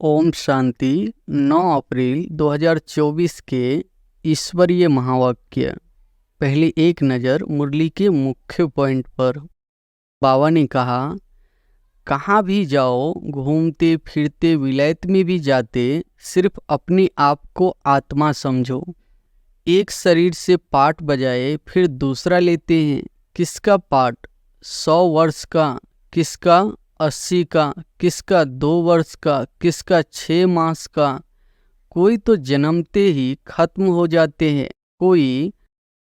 ओम शांति। 9 अप्रैल 2024 के ईश्वरीय महावाक्य। पहली एक नज़र मुरली के मुख्य पॉइंट पर। बाबा ने कहा, कहाँ भी जाओ, घूमते फिरते विलायत में भी जाते, सिर्फ अपने आप को आत्मा समझो। एक शरीर से पाठ बजाए फिर दूसरा लेते हैं। किसका पाठ? 100 वर्ष का, किसका 80 का, किसका 2 वर्ष का, किसका 6 मास का। कोई तो जन्मते ही खत्म हो जाते हैं, कोई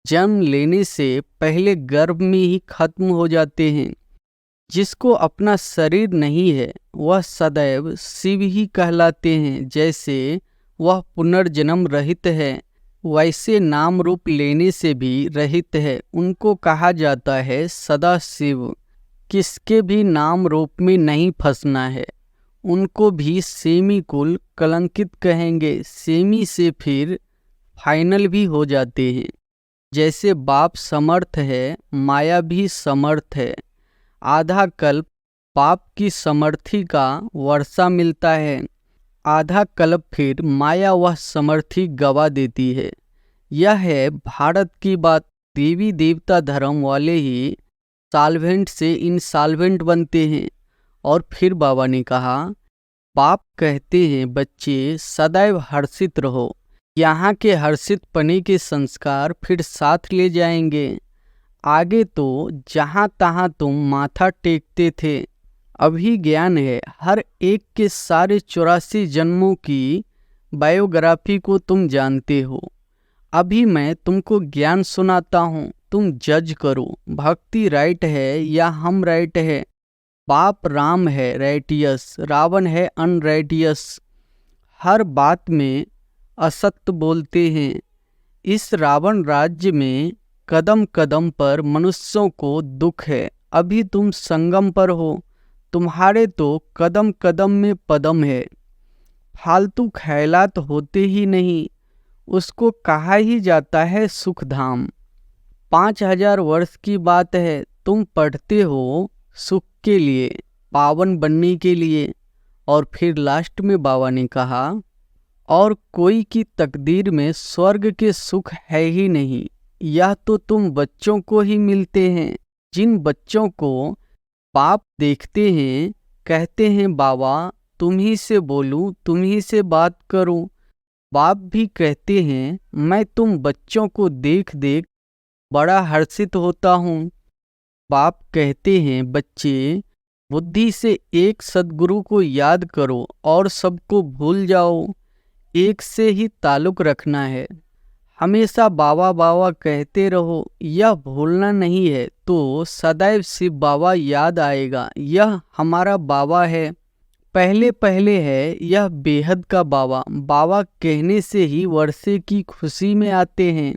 जन्म लेने से पहले गर्भ में ही खत्म हो जाते हैं। जिसको अपना शरीर नहीं है वह सदैव शिव ही कहलाते हैं। जैसे वह पुनर्जन्म रहित है, वैसे नाम रूप लेने से भी रहित है। उनको कहा जाता है सदा शिव। किसके भी नाम रूप में नहीं फंसना है। उनको भी सेमी कुल कलंकित कहेंगे। सेमी से फिर फाइनल भी हो जाते हैं। जैसे बाप समर्थ है, माया भी समर्थ है। आधा कल्प पाप की समर्थी का वर्षा मिलता है, आधा कल्प फिर माया वह समर्थी गवा देती है। यह है भारत की बात। देवी देवता धर्म वाले ही सॉल्वेंट से इनसॉल्वेंट बनते हैं। और फिर बाबा ने कहा, बाप कहते हैं बच्चे सदैव हर्षित रहो। यहाँ के हर्षित पने के संस्कार फिर साथ ले जाएंगे। आगे तो जहाँ तहाँ तुम माथा टेकते थे, अभी ज्ञान है। हर एक के सारे 84 जन्मों की बायोग्राफी को तुम जानते हो। अभी मैं तुमको ज्ञान सुनाता हूँ, तुम जज करो। भक्ति राइट है या हम राइट है? बाप राम है राइटियस, रावण है अनराइटियस। हर बात में असत्य बोलते हैं। इस रावण राज्य में कदम कदम पर मनुष्यों को दुख है। अभी तुम संगम पर हो, तुम्हारे तो कदम कदम में पदम है। फालतू ख्यालात होते ही नहीं, उसको कहा ही जाता है सुखधाम। 5000 वर्ष की बात है। तुम पढ़ते हो सुख के लिए, पावन बनने के लिए। और फिर लास्ट में बाबा ने कहा, और कोई की तकदीर में स्वर्ग के सुख है ही नहीं। यह तो तुम बच्चों को ही मिलते हैं। जिन बच्चों को बाप देखते हैं, कहते हैं बाबा तुम ही से बोलूं, तुम ही से बात करूं। बाप भी कहते हैं मैं तुम बच्चों को देख देख बड़ा हर्षित होता हूँ। बाप कहते हैं बच्चे बुद्धि से एक सद्गुरु को याद करो और सबको भूल जाओ। एक से ही ताल्लुक रखना है। हमेशा बाबा बाबा कहते रहो, यह भूलना नहीं है तो सदैव शिव बाबा याद आएगा। यह हमारा बाबा है, पहले पहले है। यह बेहद का बाबा। बाबा कहने से ही वर्षे की खुशी में आते हैं।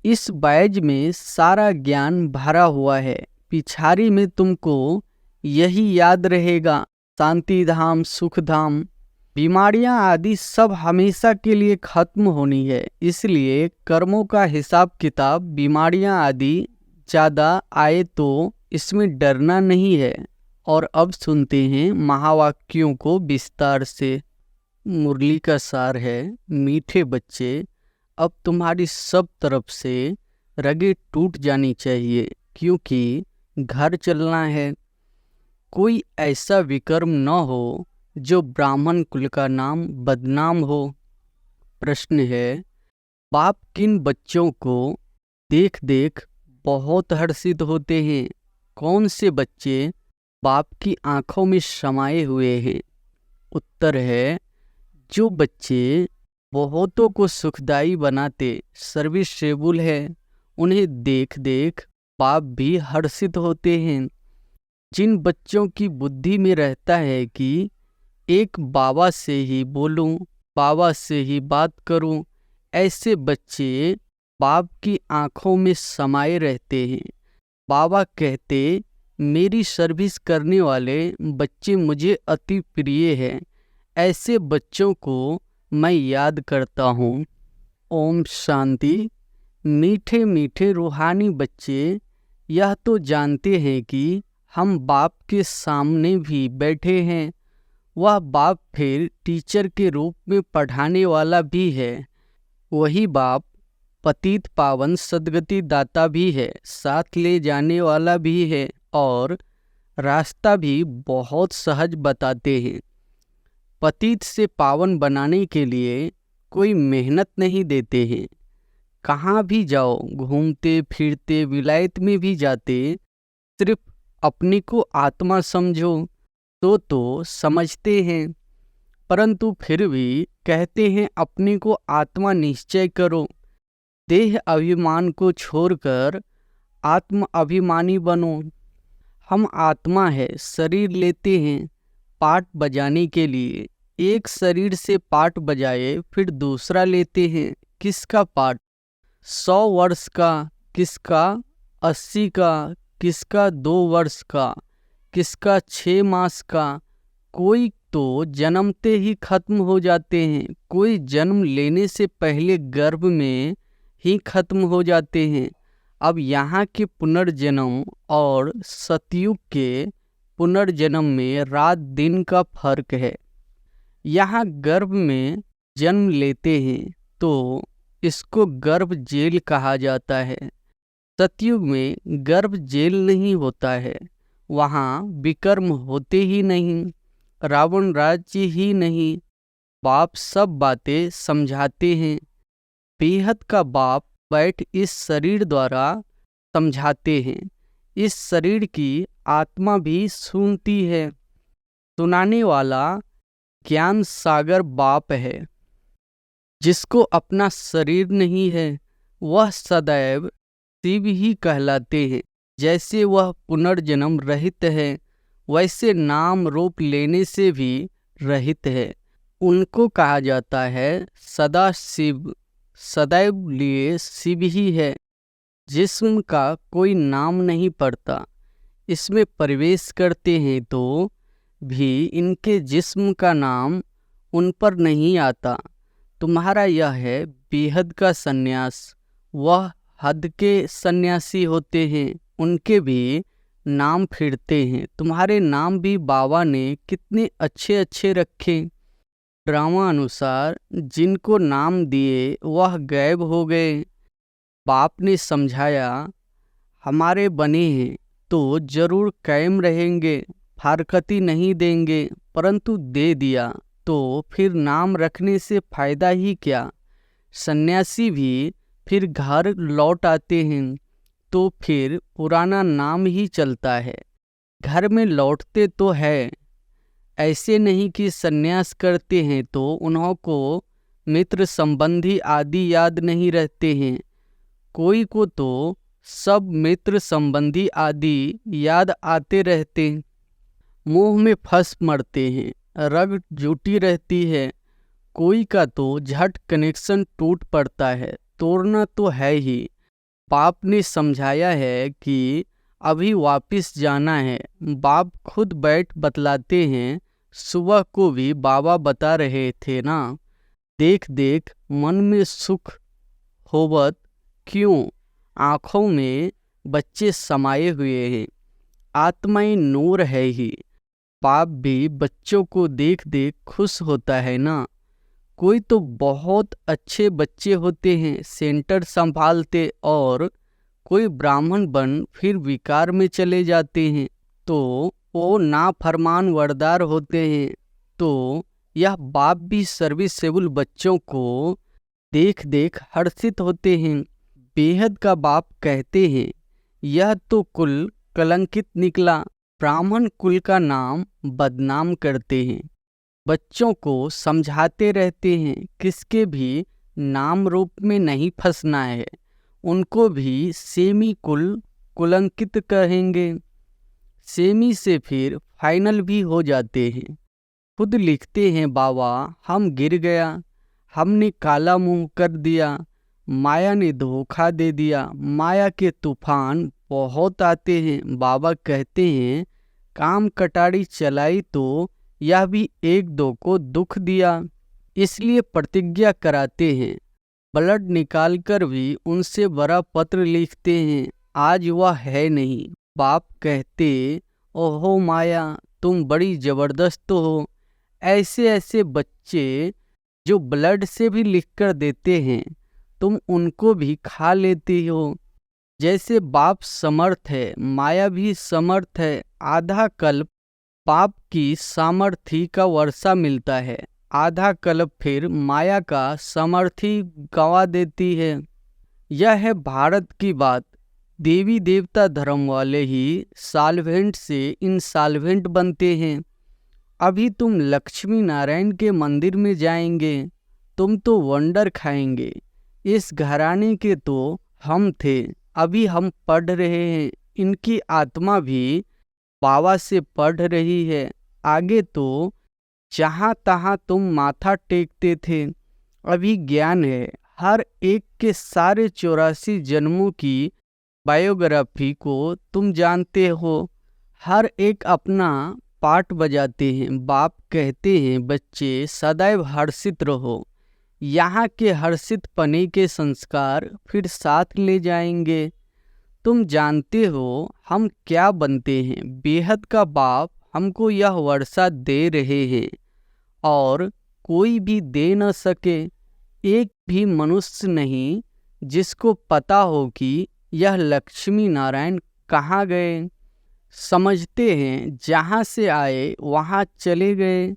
इस बैज में सारा ज्ञान भरा हुआ है। पिछाड़ी में तुमको यही याद रहेगा, शांति धाम, सुख धाम। बीमारियां आदि सब हमेशा के लिए खत्म होनी है। इसलिए कर्मों का हिसाब किताब, बीमारियां आदि ज़्यादा आए तो इसमें डरना नहीं है। और अब सुनते हैं महावाक्यों को विस्तार से। मुरली का सार है, मीठे बच्चे, अब तुम्हारी सब तरफ से रगें टूट जानी चाहिए, क्योंकि घर चलना है। कोई ऐसा विकर्म न हो जो ब्राह्मण कुल का नाम बदनाम हो। प्रश्न है, बाप किन बच्चों को देख देख बहुत हर्षित होते हैं? कौन से बच्चे बाप की आंखों में समाये हुए हैं? उत्तर है, जो बच्चे बहुतों को सुखदाई बनाते, सर्विसेबल है, उन्हें देख देख बाप भी हर्षित होते हैं। जिन बच्चों की बुद्धि में रहता है कि एक बाबा से ही बोलूं, बाबा से ही बात करूं, ऐसे बच्चे बाप की आंखों में समाये रहते हैं। बाबा कहते, मेरी सर्विस करने वाले बच्चे मुझे अति प्रिय हैं। ऐसे बच्चों को मैं याद करता हूँ। ओम शांति। मीठे मीठे रूहानी बच्चे यह तो जानते हैं कि हम बाप के सामने भी बैठे हैं। वह बाप फिर टीचर के रूप में पढ़ाने वाला भी है। वही बाप पतित पावन सद्गति दाता भी है, साथ ले जाने वाला भी है और रास्ता भी बहुत सहज बताते हैं। पतित से पावन बनाने के लिए कोई मेहनत नहीं देते हैं। कहाँ भी जाओ, घूमते फिरते विलायत में भी जाते, सिर्फ अपने को आत्मा समझो तो समझते हैं, परंतु फिर भी कहते हैं अपने को आत्मा निश्चय करो। देह अभिमान को छोड़कर आत्म अभिमानी बनो। हम आत्मा है, शरीर लेते हैं पाठ बजाने के लिए। एक शरीर से पाठ बजाए फिर दूसरा लेते हैं। किसका पाठ? 100 वर्ष का, किसका 80 का, किसका 2 वर्ष का, किसका 6 मास का। कोई तो जन्मते ही खत्म हो जाते हैं, कोई जन्म लेने से पहले गर्भ में ही खत्म हो जाते हैं। अब यहाँ के पुनर्जन्म और सतयुग के पुनर्जन्म में रात दिन का फर्क है। यहाँ गर्भ में जन्म लेते हैं तो इसको गर्भ जेल कहा जाता है। सतयुग में गर्भ जेल नहीं होता है, वहाँ विकर्म होते ही नहीं, रावण राज्य ही नहीं। बाप सब बातें समझाते हैं। बेहद का बाप बैठ इस शरीर द्वारा समझाते हैं। इस शरीर की आत्मा भी सुनती है। सुनाने वाला ज्ञान सागर बाप है। जिसको अपना शरीर नहीं है वह सदैव शिव ही कहलाते हैं। जैसे वह पुनर्जन्म रहित है, वैसे नाम रूप लेने से भी रहित है। उनको कहा जाता है सदा शिव, सदैव लिए शिव ही है। जिस्म का कोई नाम नहीं पड़ता। इसमें प्रवेश करते हैं तो भी इनके जिस्म का नाम उन पर नहीं आता। तुम्हारा यह है बेहद का सन्यास। वह हद के सन्यासी होते हैं, उनके भी नाम फिरते हैं। तुम्हारे नाम भी बाबा ने कितने अच्छे अच्छे रखे। ड्रामा अनुसार जिनको नाम दिए वह गायब हो गए। बाप ने समझाया हमारे बने हैं तो जरूर कायम रहेंगे, फारकती नहीं देंगे, परंतु दे दिया तो फिर नाम रखने से फायदा ही क्या। सन्यासी भी फिर घर लौट आते हैं तो फिर पुराना नाम ही चलता है। घर में लौटते तो है, ऐसे नहीं कि सन्यास करते हैं तो उन्हों को मित्र संबंधी आदि याद नहीं रहते हैं। कोई को तो सब मित्र संबंधी आदि याद आते रहते। मोह में फंस मरते हैं, रग जुटी रहती है। कोई का तो झट कनेक्शन टूट पड़ता है, तोड़ना तो है ही। बाप ने समझाया है कि अभी वापस जाना है। बाप खुद बैठ बतलाते हैं। सुबह को भी बाबा बता रहे थे ना, देख देख मन में सुख होवत क्यों, आँखों में बच्चे समाये हुए हैं, आत्माएं नूर है ही। बाप भी बच्चों को देख देख खुश होता है ना। कोई तो बहुत अच्छे बच्चे होते हैं, सेंटर संभालते, और कोई ब्राह्मण बन फिर विकार में चले जाते हैं तो वो नाफरमान वरदार होते हैं। तो यह बाप भी सर्विसेबल बच्चों को देख देख हर्षित होते हैं। बेहद का बाप कहते हैं यह तो कुल कलंकित निकला, ब्राह्मण कुल का नाम बदनाम करते हैं। बच्चों को समझाते रहते हैं किसके भी नाम रूप में नहीं फंसना है, उनको भी सेमी कुल कुलंकित कहेंगे। सेमी से फिर फाइनल भी हो जाते हैं। खुद लिखते हैं बाबा हम गिर गया, हमने काला मुंह कर दिया, माया ने धोखा दे दिया। माया के तूफान बहुत आते हैं। बाबा कहते हैं काम कटारी चलाई तो यह भी एक दो को दुख दिया, इसलिए प्रतिज्ञा कराते हैं। ब्लड निकालकर भी उनसे बड़ा पत्र लिखते हैं, आज वह है नहीं। बाप कहते ओहो माया तुम बड़ी जबरदस्त हो, ऐसे ऐसे बच्चे जो ब्लड से भी लिखकर देते हैं, तुम उनको भी खा लेती हो। जैसे बाप समर्थ है, माया भी समर्थ है। आधा कल्प पाप की सामर्थी का वर्षा मिलता है, आधा कल्प फिर माया का समर्थी गवा देती है। यह है भारत की बात। देवी देवता धर्म वाले ही साल्वेंट से इंसॉल्वेंट बनते हैं। अभी तुम लक्ष्मी नारायण के मंदिर में जाएंगे, तुम तो वंडर खाएंगे। इस घराने के तो हम थे, अभी हम पढ़ रहे हैं। इनकी आत्मा भी बाबा से पढ़ रही है। आगे तो जहाँ तहाँ तुम माथा टेकते थे, अभी ज्ञान है। हर एक के सारे 84 जन्मों की बायोग्राफी को तुम जानते हो। हर एक अपना पार्ट बजाते हैं। बाप कहते हैं बच्चे सदैव हर्षित रहो। यहाँ के हर्षित पने के संस्कार फिर साथ ले जाएंगे। तुम जानते हो हम क्या बनते हैं। बेहद का बाप हमको यह वर्षा दे रहे हैं और कोई भी दे न सके। एक भी मनुष्य नहीं जिसको पता हो कि यह लक्ष्मी नारायण कहाँ गए। समझते हैं जहाँ से आए वहाँ चले गए।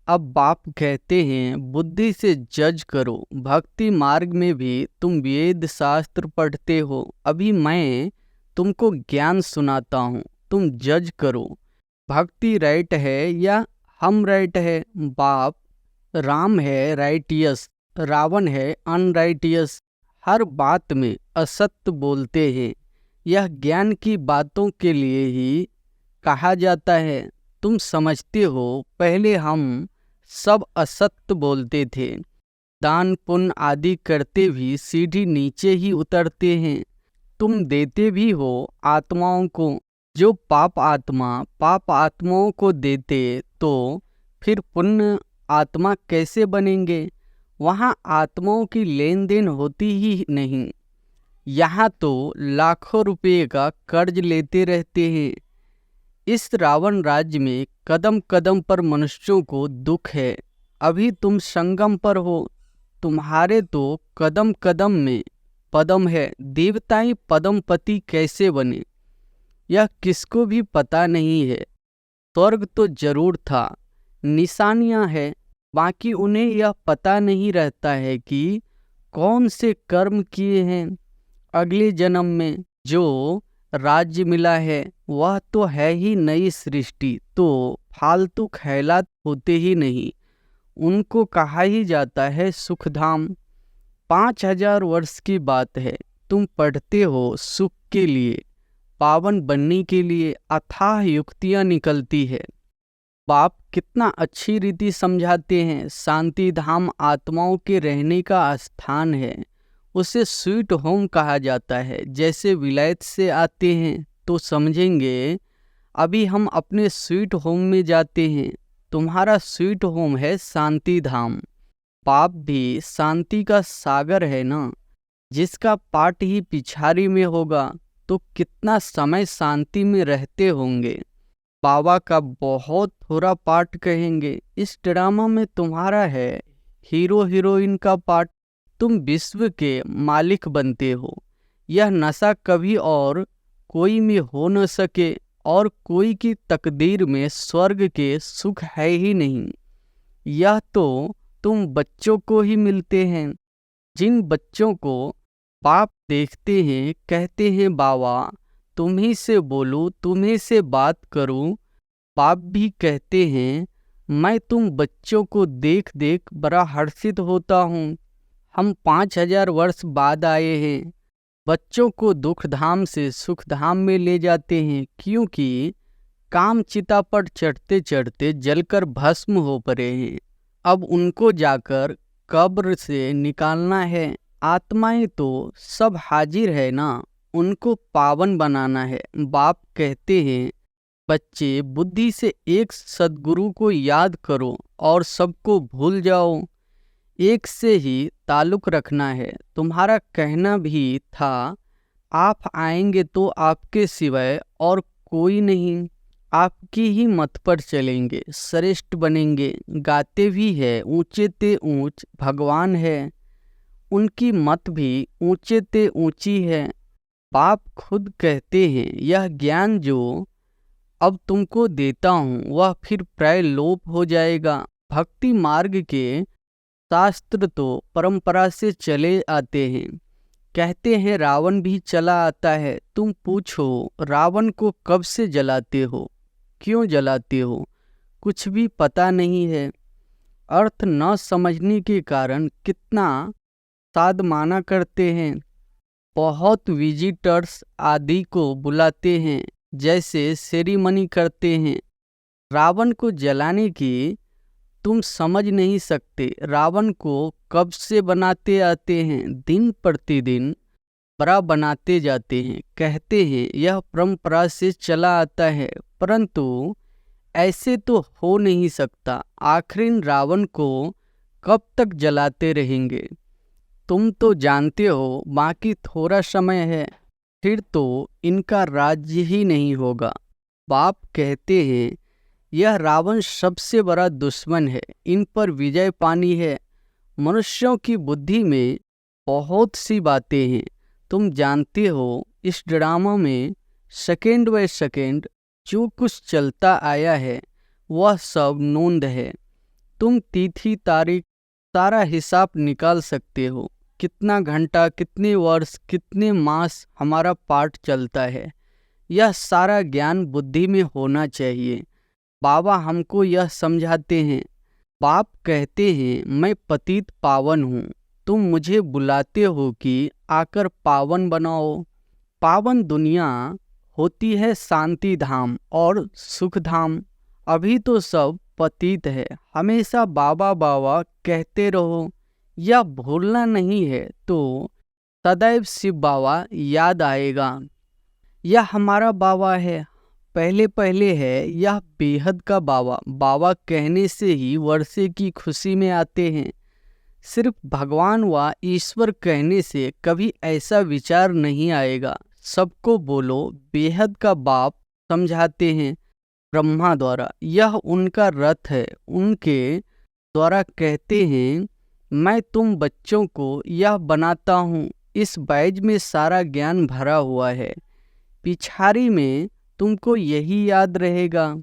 अब बाप कहते हैं बुद्धि से जज करो। भक्ति मार्ग में भी तुम वेद शास्त्र पढ़ते हो। अभी मैं तुमको ज्ञान सुनाता हूँ, तुम जज करो भक्ति राइट है या हम राइट है। बाप राम है राइटियस, रावण है अनराइटियस। हर बात में असत्य बोलते हैं। यह ज्ञान की बातों के लिए ही कहा जाता है। तुम समझते हो पहले हम सब असत्य बोलते थे। दान पुण्य आदि करते भी सीढ़ी नीचे ही उतरते हैं। तुम देते भी हो आत्माओं को। जो पाप आत्माओं को देते तो फिर पुण्य आत्मा कैसे बनेंगे। वहाँ आत्माओं की लेन देन होती ही नहीं। यहाँ तो लाखों रुपए का कर्ज लेते रहते हैं। इस रावण राज्य में कदम कदम पर मनुष्यों को दुख है। अभी तुम संगम पर हो, तुम्हारे तो कदम कदम में पदम है। देवताएं पदमपति कैसे बने यह किसको भी पता नहीं है। स्वर्ग तो जरूर था, निशानियां हैं, बाकी उन्हें यह पता नहीं रहता है कि कौन से कर्म किए हैं। अगले जन्म में जो राज्य मिला है वह तो है ही नई सृष्टि, तो फालतू ख्यालात होते ही नहीं। उनको कहा ही जाता है सुखधाम। 5000 वर्ष की बात है। तुम पढ़ते हो सुख के लिए, पावन बनने के लिए अथाह युक्तियां निकलती है। बाप कितना अच्छी रीति समझाते हैं। शांति धाम आत्माओं के रहने का स्थान है। उसे स्वीट होम कहा जाता है। जैसे विलायत से आते हैं तो समझेंगे अभी हम अपने स्वीट होम में जाते हैं। तुम्हारा स्वीट होम है शांति धाम। बाप भी शांति का सागर है ना। जिसका पाठ ही पिछारी में होगा तो कितना समय शांति में रहते होंगे। बाबा का बहुत थोड़ा पार्ट कहेंगे। इस ड्रामा में तुम्हारा है हीरो हीरोइन का पार्ट। तुम विश्व के मालिक बनते हो। यह नशा कभी और कोई में हो न सके और कोई की तकदीर में स्वर्ग के सुख है ही नहीं। यह तो तुम बच्चों को ही मिलते हैं। जिन बच्चों को बाप देखते हैं कहते हैं बाबा तुम्ही से बोलूं, तुम्ही से बात करूं। बाप भी कहते हैं मैं तुम बच्चों को देख देख बड़ा हर्षित होता हूँ। हम 5000 वर्ष बाद आए हैं। बच्चों को दुख धाम से सुख धाम में ले जाते हैं, क्योंकि काम चिता पर चढ़ते चढ़ते जलकर भस्म हो पड़े हैं। अब उनको जाकर कब्र से निकालना है। आत्माएं तो सब हाजिर है ना, उनको पावन बनाना है। बाप कहते हैं बच्चे बुद्धि से एक सद्गुरु को याद करो और सबको भूल जाओ। एक से ही ताल्लुक रखना है। तुम्हारा कहना भी था आप आएंगे तो आपके सिवाय और कोई नहीं। आपकी ही मत पर चलेंगे, श्रेष्ठ बनेंगे। गाते भी है ऊंचे ते ऊंच भगवान है, उनकी मत भी ऊंचे ते ऊंची है। बाप खुद कहते हैं यह ज्ञान जो अब तुमको देता हूँ वह फिर प्राय लोप हो जाएगा। भक्ति मार्ग के शास्त्र तो परंपरा से चले आते हैं। कहते हैं रावण भी चला आता है। तुम पूछो रावण को कब से जलाते हो, क्यों जलाते हो? कुछ भी पता नहीं है। अर्थ न समझने के कारण कितना सादमाना करते हैं। बहुत विजिटर्स आदि को बुलाते हैं, जैसे सेरेमनी करते हैं। रावण को जलाने की तुम समझ नहीं सकते। रावण को कब से बनाते आते हैं, दिन प्रतिदिन बड़ा बनाते जाते हैं। कहते हैं यह परंपरा से चला आता है, परंतु ऐसे तो हो नहीं सकता। आखिर रावण को कब तक जलाते रहेंगे? तुम तो जानते हो बाकी थोड़ा समय है, फिर तो इनका राज्य ही नहीं होगा। बाप कहते हैं यह रावण सबसे बड़ा दुश्मन है, इन पर विजय पानी है। मनुष्यों की बुद्धि में बहुत सी बातें हैं। तुम जानते हो इस ड्रामा में सेकेंड बाय सेकेंड जो कुछ चलता आया है वह सब नोंद है। तुम तिथि तारीख सारा हिसाब निकाल सकते हो। कितना घंटा, कितने वर्ष, कितने मास हमारा पाठ चलता है, यह सारा ज्ञान बुद्धि में होना चाहिए। बाबा हमको यह समझाते हैं। बाप कहते हैं मैं पतित पावन हूँ, तुम मुझे बुलाते हो कि आकर पावन बनाओ। पावन दुनिया होती है शांति धाम और सुख धाम। अभी तो सब पतित है। हमेशा बाबा बाबा कहते रहो, यह भूलना नहीं है तो सदैव शिव बाबा याद आएगा। यह हमारा बाबा है, पहले पहले है यह बेहद का बाबा। बाबा कहने से ही वर्षे की खुशी में आते हैं। सिर्फ भगवान व ईश्वर कहने से कभी ऐसा विचार नहीं आएगा। सबको बोलो बेहद का बाप समझाते हैं ब्रह्मा द्वारा। यह उनका रथ है, उनके द्वारा कहते हैं मैं तुम बच्चों को यह बनाता हूँ। इस बैज में सारा ज्ञान भरा हुआ है, पिछाड़ी में तुमको यही याद रहेगा।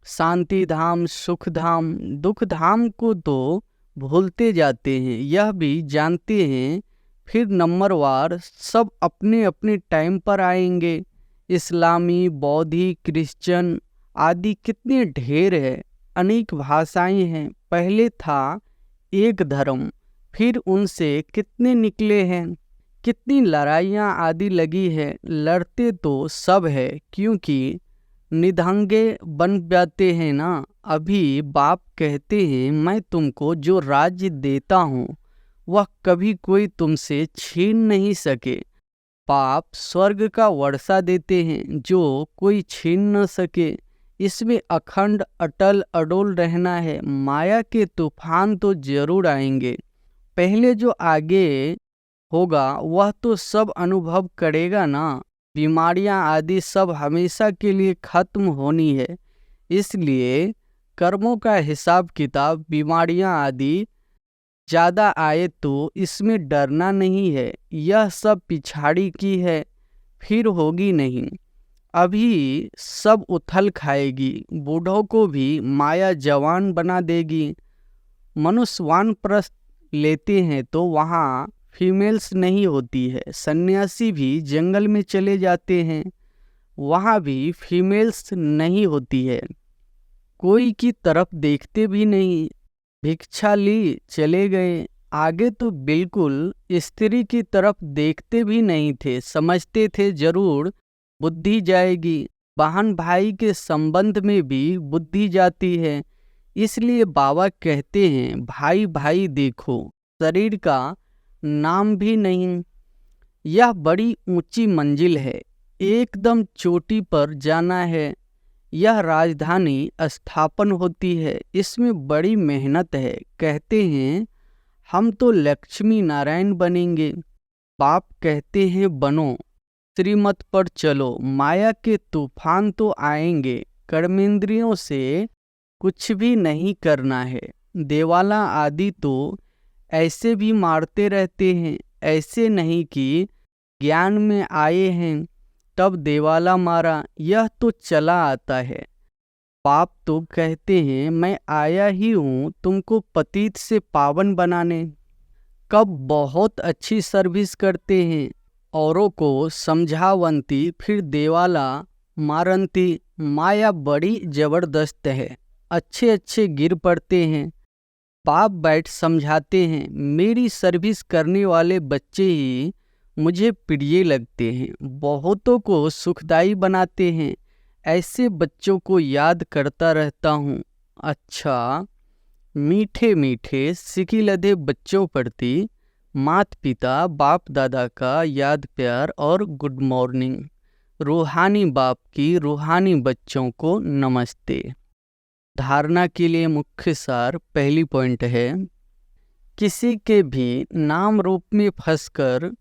शांति धाम, सुख धाम, दुख धाम को तो भूलते जाते हैं। यह भी जानते हैं फिर नंबरवार सब अपने अपने टाइम पर आएंगे। इस्लामी, बौद्धी, क्रिश्चियन आदि कितने ढेर है, अनेक भाषाएं हैं। पहले था एक धर्म, फिर उनसे कितने निकले हैं। कितनी लड़ाइयाँ आदि लगी है। लड़ते तो सब है, क्योंकि निधंगे बन जाते हैं ना। अभी बाप कहते हैं मैं तुमको जो राज्य देता हूँ वह कभी कोई तुमसे छीन नहीं सके। बाप स्वर्ग का वर्षा देते हैं जो कोई छीन न सके। इसमें अखंड अटल अडोल रहना है। माया के तूफान तो जरूर आएंगे, पहले जो आगे होगा वह तो सब अनुभव करेगा ना। बीमारियां आदि सब हमेशा के लिए खत्म होनी है। इसलिए कर्मों का हिसाब किताब, बीमारियां आदि ज़्यादा आए तो इसमें डरना नहीं है। यह सब पिछाड़ी की है, फिर होगी नहीं। अभी सब उथल खाएगी। बूढ़ों को भी माया जवान बना देगी। मनुष्य वानप्रस्थ लेते हैं तो वहाँ फीमेल्स नहीं होती है। सन्यासी भी जंगल में चले जाते हैं, वहाँ भी फीमेल्स नहीं होती है। कोई की तरफ देखते भी नहीं, भिक्षा ली चले गए। आगे तो बिल्कुल स्त्री की तरफ देखते भी नहीं थे। समझते थे जरूर बुद्धि जाएगी। बहन भाई के संबंध में भी बुद्धि जाती है। इसलिए बाबा कहते हैं भाई भाई देखो, शरीर का नाम भी नहीं। यह बड़ी ऊंची मंजिल है, एकदम चोटी पर जाना है। यह राजधानी स्थापन होती है, इसमें बड़ी मेहनत है। कहते हैं हम तो लक्ष्मी नारायण बनेंगे। बाप कहते हैं बनो, श्रीमत पर चलो। माया के तूफान तो आएंगे, कर्मेंद्रियों से कुछ भी नहीं करना है। देवाला आदि तो ऐसे भी मारते रहते हैं, ऐसे नहीं कि ज्ञान में आए हैं तब देवाला मारा, यह तो चला आता है। पाप तो कहते हैं मैं आया ही हूँ तुमको पतित से पावन बनाने। कब बहुत अच्छी सर्विस करते हैं, औरों को समझावंती, फिर देवाला मारंती। माया बड़ी जबरदस्त है, अच्छे अच्छे गिर पड़ते हैं। बाप बैठ समझाते हैं, मेरी सर्विस करने वाले बच्चे ही मुझे प्रिय लगते हैं, बहुतों को सुखदाई बनाते हैं। ऐसे बच्चों को याद करता रहता हूँ। अच्छा, मीठे मीठे सिकी लदे बच्चों प्रति मात पिता बाप दादा का याद प्यार और गुड मॉर्निंग। रूहानी बाप की रूहानी बच्चों को नमस्ते। धारणा के लिए मुख्य सार पहली पॉइंट है, किसी के भी नाम रूप में फंसकर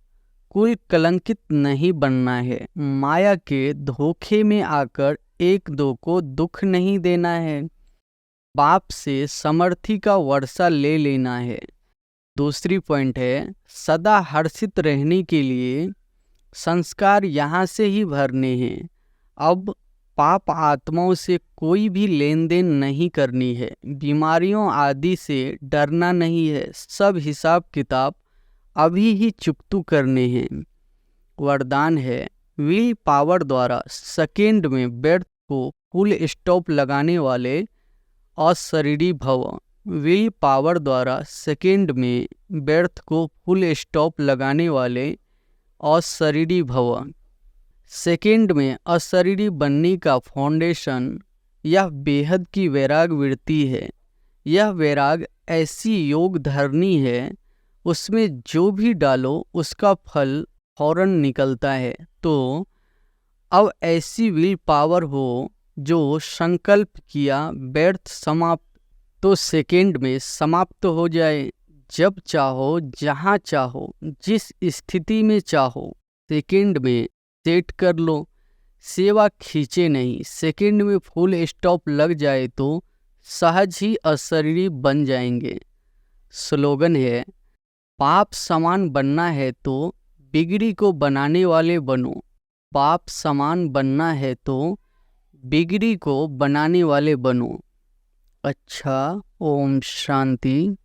कोई कलंकित नहीं बनना है। माया के धोखे में आकर एक दो को दुख नहीं देना है। बाप से समर्थी का वर्षा ले लेना है। दूसरी पॉइंट है, सदा हर्षित रहने के लिए संस्कार यहाँ से ही भरने हैं। अब पाप आत्माओं से कोई भी लेन देन नहीं करनी है, बीमारियों आदि से डरना नहीं है, सब हिसाब किताब अभी ही चुकतू करने हैं। वरदान है, विल पावर द्वारा सेकेंड में व्यर्थ को फुल स्टॉप लगाने वाले अशरीरी भव। विल पावर द्वारा सेकेंड में व्यर्थ को फुल स्टॉप लगाने वाले अशरीरी भव। सेकेंड में अशरीरी बनने का फाउंडेशन यह बेहद की वैराग वृत्ति है। यह वैराग ऐसी योग धरनी है, उसमें जो भी डालो उसका फल फौरन निकलता है। तो अब ऐसी विल पावर हो जो संकल्प किया व्यर्थ समाप्त तो सेकेंड में समाप्त हो जाए। जब चाहो, जहाँ चाहो, जिस स्थिति में चाहो, सेकेंड में सेट कर लो। सेवा खींचे नहीं, सेकेंड में फुल स्टॉप लग जाए तो सहज ही अशरीरी बन जाएंगे। स्लोगन है, पाप समान बनना है तो बिगड़ी को बनाने वाले बनो। पाप समान बनना है तो बिगड़ी को बनाने वाले बनो। अच्छा, ओम शांति।